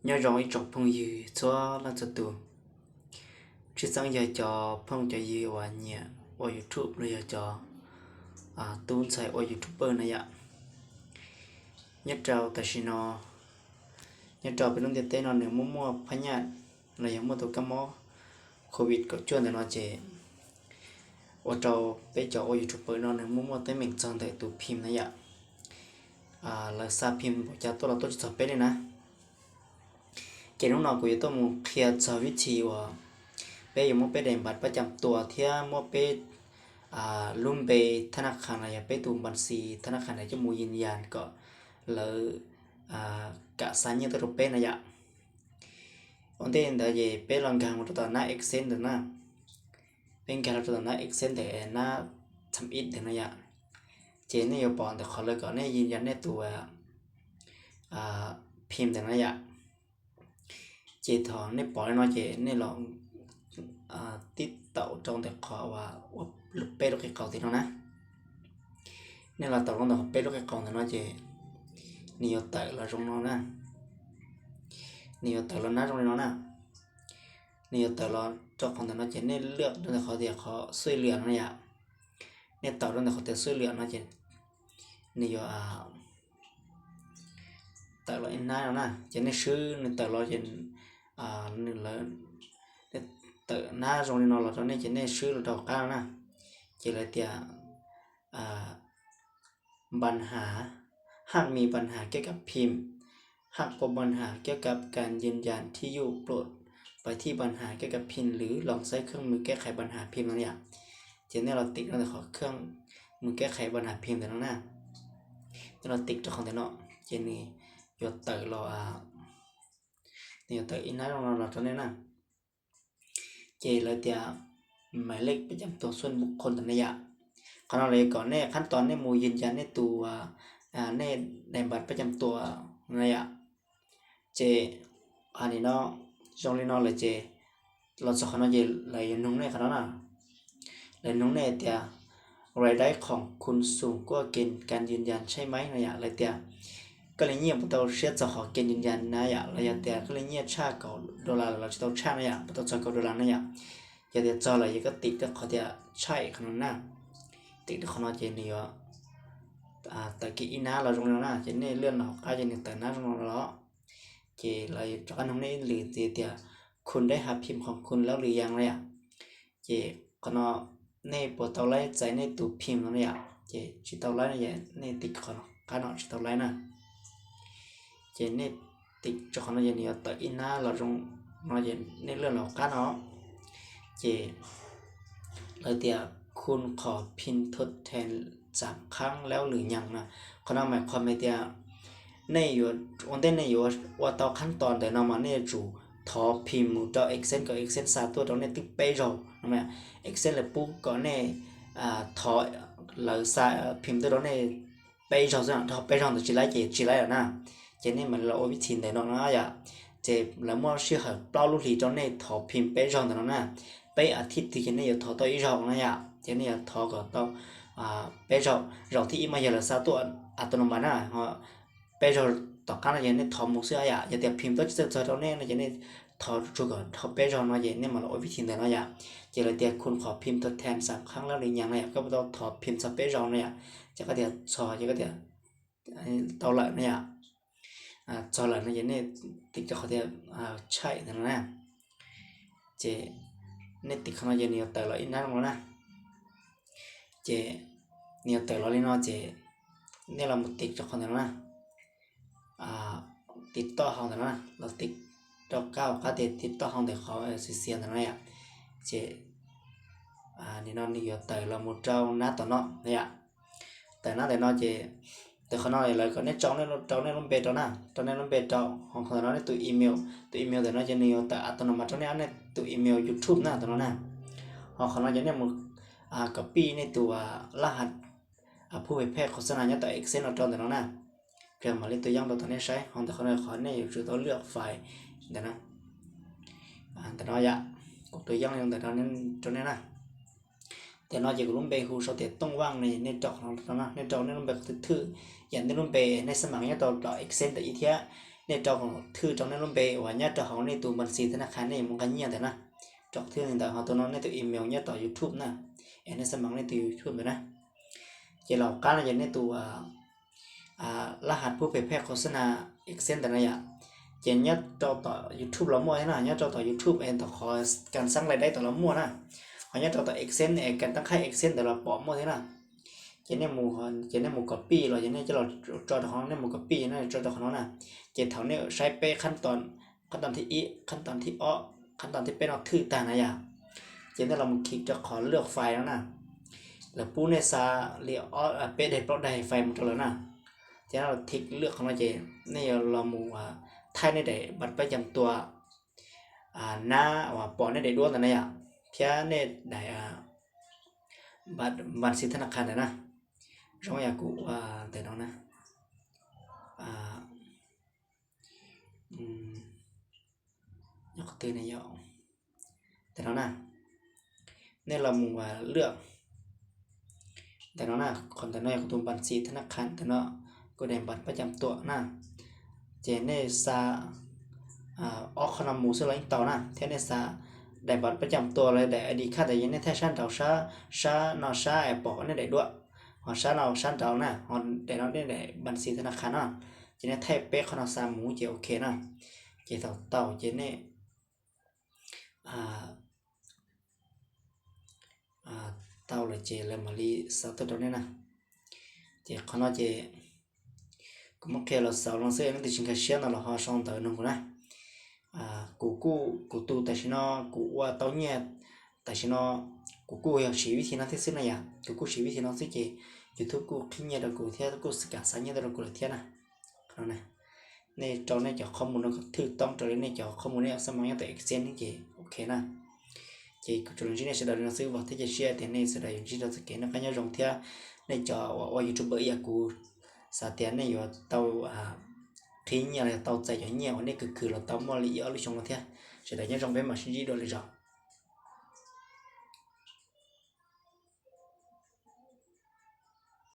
nhớ rồi chọc phong dư cho là cho tù chỉ sáng giờ cho phong cho dư và nhẹ ở YouTube rồi giờ cho tuôn xài ở YouTuber này ạ nhất trâu tại sao nó nhất trâu bên trong tế nó nếu mua phải nhạt là giống một tổ cam mó Covid có chuyện để nó chế ở trâu bây giờ ở YouTuber nó nếu mua tới mình chọn tại tụ phim này ạ là sa phim của cha tôi là tôi chỉ tập bên này nè cái lúc nào cũng tôi muốn kia cho vị trí và bây giờ muốnไปเด่นบัตรประจำตัวที่มั่วไปลุ่มไปธนาคารอะไรไปตูบัญชีธนาคารไหนจะมูยืนยันก็เลยกะสัญญาตัวเป็นนะยะวันที่เดี๋ยวไปลองการมาตัวหน้า Excel ตัวหน้าเป็นการตัวหน้า Excel แต่หน้าทำอิฐเดี๋ยวนะยะเจนนี่ยปอนแต่ขอเลยก่อนนี่ยืนยันในตัวพิมพ์เดี๋ยวนะยะเจถอนในปอนในเจในลองติดเต่าtrongแต่ขอว่าลูกเป็ดลูกไก่เก่าที่น้องนะเนี่ยเราเต่าลงแต่เป็ดลูกไก่เก่าแต่น้องเจนี่เอาเต่าเราตรงน้องนะนี่เอาเต่าเราหน้าตรงน้องนะนี่เอาเต่าเราเจ้าของแต่น้องเจเนี่ยเลือกตั้งแต่เขาเดียวเขาช่วยเหลือน้องเนี่ยเนี่ยเต่าตั้งแต่เขาจะช่วยเหลือน้องเจนี่เอาเต่าเราอินหน้าน้องนะเจเนี่ยชื่อเนี่ยเต่าเราเจนี่เลยtự na rồi nó là cho nên chỉ nên sửa được đầu cao na chỉ là tiềnปัญหาหากมีปัญหาเกี่ยวกับพิมพ์หากพบปัญหาเกี่ยวกับการยืนยันที่อยู่โปรดไปที่ปัญหาเกี่ยวกับพิมพ์หรือลองใช้เครื่องมือแก้ไขปัญหาพิมพ์นั่นอย่างเช่นเราติดเราจะขอเครื่องมือแก้ไขปัญหาพิมพ์แต่นั่นนะเราติดตัวของแต่เนาะเช่นนี้หยดเต๋อเราเนี่ยเต๋ออินนั้นเราตอนนี้นะเจเลยเดียหมายเลขประจำตัวส่วนบุคคลตัวนี้ขณะเลยก่อนเนี่ยขั้นตอนเนี่ยมูยืนยันในตัวในบัตรประจำตัวนี่เจอันนี้เนาะจงเลยเนาะเลยเจเราสอนเนาะเจเลยนุ่งเนี่ยขนาดน่ะเลยนุ่งเนี่ยเดียรายได้ของคุณสูงกว่าเกณฑ์การยืนยันใช่ไหมนี่เลยเดียก็เลยเงียบตัวเสียจะขอเกณฑ์ยืนยันนะระยะเดียก็เลยเงียบชาเก่าดอลลาร์เราจะต้องชาเนี่ยต้องชาเก่าดอลลาร์เนี่ยอย่าเดียจอเลยก็ติดก็ขอเดียใช่ขนาดนั้นติดขนาดเจนี่วะแต่กี่อินาเราตรงนั้นนะเจนี่เลื่อนเราก็จะนึกแต่หน้าตรงนั้นแล้วเจเลยจากนั้นตรงนี้หรือเดียคุณได้หาพิมพ์ของคุณแล้วหรือยังเนี่ยเจขนาดในปวดเตาไล่ใจในตู้พิมพ์นั่นเนี่ยเจชิเตาไล่เนี่ยในติดขนาดขนาดชิเตาไล่นะเจนี่ติดจากนั้นเจนี่แต่อินาเราตรงนั้นเจนี่เลื่อนเราก็เนาะเจเลยเดียคุณขอพิมพ์ทดแทน3 ครั้งแล้วหรือยังนะเขาหมายความว่าเดียในอยู่วันเต้นในอยู่ว่าต่อขั้นตอนแต่เรามาเนี่ยจู่ทอพิมพ์ต่อ Excel กับ Excel สาตัวตรงนี้ติ๊กไปเราใช่ไหม Excel เลยปุ๊บก่อนเนี่ยทอหรือสาพิมพ์ตัวตรงนี้ไปเราจะทอไปเราตัวจีไลจีไลแล้วนะเจนี่มันเราวิธีแต่น้องนะอย่าเจ็บแล้วมั่วชื่อเหรอเปล่าลูกหลีตรงนี้ทอพิมพ์ไปเราแต่น้องนะไปอาทิตย์ที่เจนี่อยู่ทอตัวอีเรานะอย่าเจนี่ทอก็ต้องไปเราที่อีมาอย่าละสาตัวอัตโนมัตินะฮะไปเราต่อการอะไรเนี่ยทอมุกเสื้ออย่าเดี๋ยวพิมพ์ตัวจะตรงนี้นะเจนี่ทอจุกทอไปเราเนาะเจนี่มันเราวิธีแต่น้องอย่าเจเลยเดี๋ยวคุณขอพิมพ์ทดแทน3 ครั้งแล้วหรือยังเนี่ยก็ต้องทอพิมพ์สเปซเราเนี่ยจะก็เดี๋ยวซอจะก็เดี๋ยวเตาละเนี่ยซอละนะเจนี่ติดจะเขาเดี๋ยวใช่แต่นะเจเนี่ยติดขนาดเจนี่แต่ละอินนั่นแล้วนะเจเนี่ยแต่เราเล่นว่าเจเนี่ยเราติดจากคนนั้นนะติดต่อห้องนั้นนะเราติดต่อก็ติดต่อห้องแต่เขาเสียนั่นแหละเจนี่นอนนี่แต่เราหมดเจ้าหน้าต่อเนาะเนี่ยแต่หน้าแต่เนาะเจแต่เขาเนาะอะไรก็เนี่ยจ้องเนี่ยลงเบจนะจ้องเนี่ยลงเบจของเขาเนาะเนี่ยตัวอีเมลแต่เนาะเจนี่แต่อัตโนมัติเนี่ยตัวอีเมล YouTube นะตัวนั้นนะของเขาเนาะเจเนี่ยมันcopy ในตัวรหัสผู้เผยแพร่โฆษณาเนี่ยต่อ Excel เราจอนแต่น้องนะเพียงมาเล่นตัวอย่างเราตอนนี้ใช้ของแต่คนขอเนี่ยอยู่ตัวเลือกไฟล์เดี๋ยวนะแต่น้อยอะกดตัวอย่างในแต่ตอนนั้นจนนี้นะแต่น้อยจะกลุ่มเบคูเขาแต่ต้องว่างในจอของเรานะในจอในรุ่มเบถืออย่างในรุ่มเบในสมัครเนี่ยต่อ Excel แต่อีเทีย nên cho họ thư trong nó bề và nhớ cho họ nên tụ bản xí thế nào khá này muốn cái nhiều thế nào chọn thư nên họ tụi nó nên tụ email nhớต่อ YouTube nè em nên sắm nên tụ YouTube rồi nè chỉ là cái là nên tụรหัสผู้เผยแพร่โฆษณา Excel แต่ละอย่างเจนเนี่ยต่อ YouTube เรามั่วใช่ไหมเนี่ยต่อ YouTube เองต่อขอการสร้างรายได้ต่อเรามั่วนะขอเนี่ยต่อ Excel เองการตั้งค่าย Excel แต่เราปอมั่วใช่ไหมเจนเนี่ยหมู่ copy เราเจนเนี่ยจะเราจอของเนี่ยหมู่ copy นะจอของเรานะเจนแถวเนี่ยใช้เป๊ะขั้นตอนที่อีขั้นตอนที่อ้อขั้นตอนที่เป็นเอาทื่อต่างนะอย่างเจนเนี่ยเราคลิกจะขอเลือกไฟล์แล้วนะแล้วปูเนี่ยซาเรียอ้อเป๊ะเด็ดเพราะได้ไฟล์มันจะแล้วนะจะเราทิกเลือกของเราเจนี่เราหมู่ไทยในเดบัตรประจำตัวหน้าว่าปอนในเดด้วนแต่เนี่ยเทียในเดบัตรสิธนาคารนะช่องอยากกูแต่น้องนะอยากตื่นในยองแต่น้องนะเนี่ยเราหมู่เลือกแต่น้องนะคนแต่น้อยของตัวบัตรสิธนาคารแต่เนาะก็ได้บัตรประจำตัวนะเจเนซาออกขนมหมูสไลด์ต่อนะเทเนซาได้บัตรประจำตัวเลยได้อดีค่าแต่ยังในแท้ชั้นเต่าชานอชาแอบปอกนี่ได้ด้วยหอชานอชั้นเต่านะหอได้เราได้บัญชีธนาคารนะเจเนแท้เป๊ะขนมซาหมูเจโอเคนะเจเต่าเจเนเต่าเลยเจเลยมาลีสาวตัวนี้นะเจขนมเจก็มันแค่เราสาวลองเสื้อนั่นติชิงแค่เชียนเราหอช่องเต่าหนึ่งคนนะกูตูแต่ชิโนกูว่าตอนเนี้ยแต่ชิโนกูอยากชีวิตที่นั่นที่สุดนะอย่ากูชีวิตที่นั่นสิเจYouTube กูคลิปเนี่ยเรากูเทียกูสกัดสารเนี่ยเรากูเลยเทียนะเขาเนี่ยในจอเนี่ยจะข้อมูลเราถูกต้องจอเนี่ยจะข้อมูลเนี่ยสมัยแต่ Excel นี่เจโอเคนะเจกูจะลงที่เนี่ยจะได้หนังสือว่าที่จะแชร์แต่เนี่ยจะได้อยู่ที่เราสเกนนะก็ยังลงเทียในจอว่า YouTuber อยากกูสาเตียนเนี่ยอยู่เตาkhi nhà này tàu chạy ở nhiều này cực là tàu mò lý ở trong thế sẽ để nhớ trong bên mà suy nghĩ đồ lý rồi